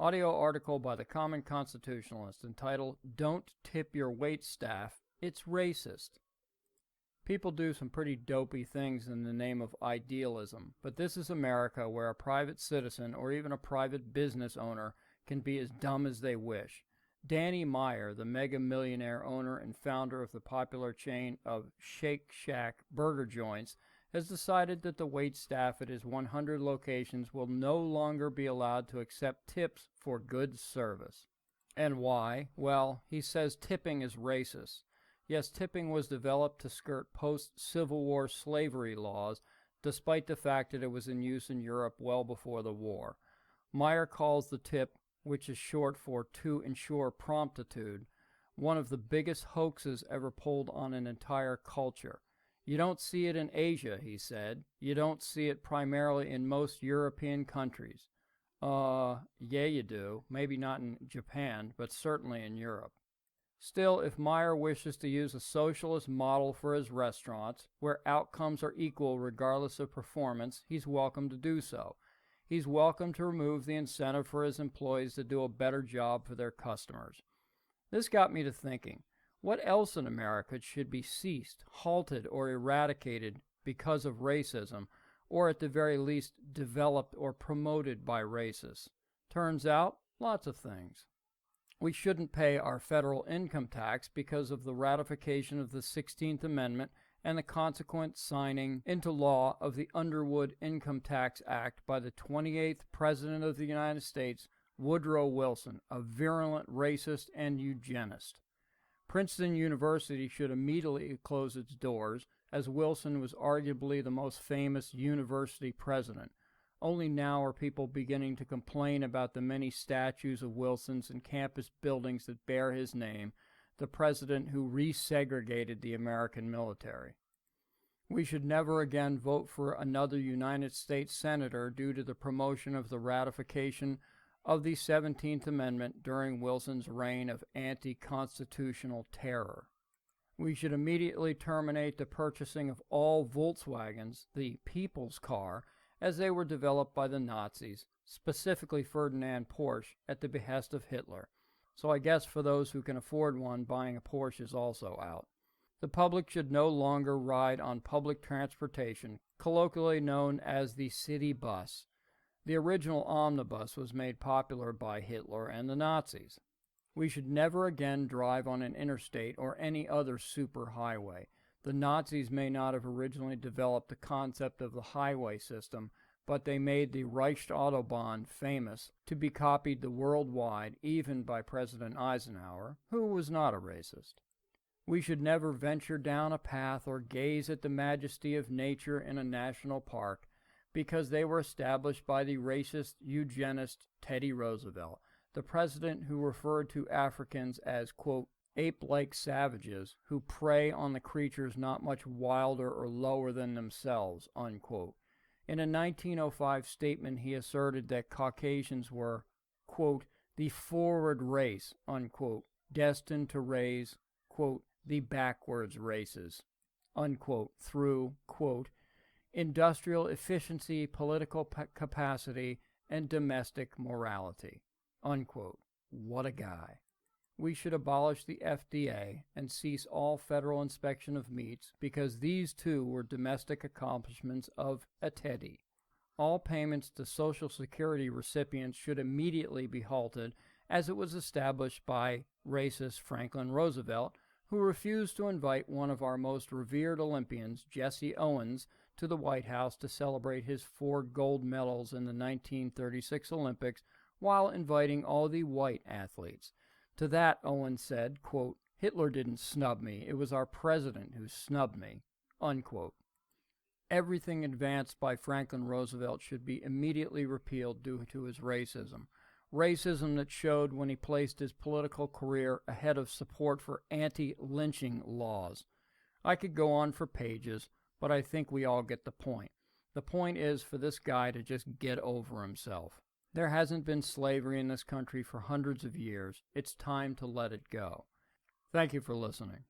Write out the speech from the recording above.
Audio article by the Common Constitutionalist entitled, "Don't Tip Your Waitstaff, It's Racist." People do some pretty dopey things in the name of idealism, but this is America, where a private citizen or even a private business owner can be as dumb as they wish. Danny Meyer, the mega-millionaire owner and founder of the popular chain of Shake Shack burger joints, has decided that the waitstaff at his 100 locations will no longer be allowed to accept tips for good service. And why? Well, he says tipping is racist. Yes, tipping was developed to skirt post-Civil War slavery laws, despite the fact that it was in use in Europe well before the war. Meyer calls the tip, which is short for to ensure promptitude, one of the biggest hoaxes ever pulled on an entire culture. You don't see it in Asia, he said. You don't see it primarily in most European countries. Yeah, you do. Maybe not in Japan, but certainly in Europe. Still, if Meyer wishes to use a socialist model for his restaurants, where outcomes are equal regardless of performance, he's welcome to do so. He's welcome to remove the incentive for his employees to do a better job for their customers. This got me to thinking. What else in America should be ceased, halted, or eradicated because of racism, or at the very least developed or promoted by racists? Turns out, lots of things. We shouldn't pay our federal income tax because of the ratification of the 16th Amendment and the consequent signing into law of the Underwood Income Tax Act by the 28th President of the United States, Woodrow Wilson, a virulent racist and eugenist. Princeton University should immediately close its doors, as Wilson was arguably the most famous university president. Only now are people beginning to complain about the many statues of Wilson's in campus buildings that bear his name, the president who resegregated the American military. We should never again vote for another United States senator due to the promotion of the ratification of the 17th Amendment during Wilson's reign of anti-constitutional terror. We should immediately terminate the purchasing of all Volkswagens, the people's car, as they were developed by the Nazis, specifically Ferdinand Porsche, at the behest of Hitler. So I guess for those who can afford one, buying a Porsche is also out. The public should no longer ride on public transportation, colloquially known as the city bus. The original omnibus was made popular by Hitler and the Nazis. We should never again drive on an interstate or any other superhighway. The Nazis may not have originally developed the concept of the highway system, but they made the Reichsautobahn famous to be copied worldwide, even by President Eisenhower, who was not a racist. We should never venture down a path or gaze at the majesty of nature in a national park, because they were established by the racist eugenist Teddy Roosevelt, the president who referred to Africans as, quote, ape-like savages who prey on the creatures not much wilder or lower than themselves, unquote. In a 1905 statement, he asserted that Caucasians were, quote, the forward race, unquote, destined to raise, quote, the backwards races, unquote, through, quote, industrial efficiency, political capacity, and domestic morality, unquote. What a guy. We should abolish the FDA and cease all federal inspection of meats because these too were domestic accomplishments of a Teddy. All payments to Social Security recipients should immediately be halted, as it was established by racist Franklin Roosevelt, who refused to invite one of our most revered Olympians, Jesse Owens, to the White House to celebrate his 4 gold medals in the 1936 Olympics, while inviting all the white athletes. To that, Owens said, quote, Hitler didn't snub me, it was our president who snubbed me, unquote. Everything advanced by Franklin Roosevelt should be immediately repealed due to his racism. Racism that showed when he placed his political career ahead of support for anti-lynching laws. I could go on for pages, but I think we all get the point. The point is for this guy to just get over himself. There hasn't been slavery in this country for hundreds of years. It's time to let it go. Thank you for listening.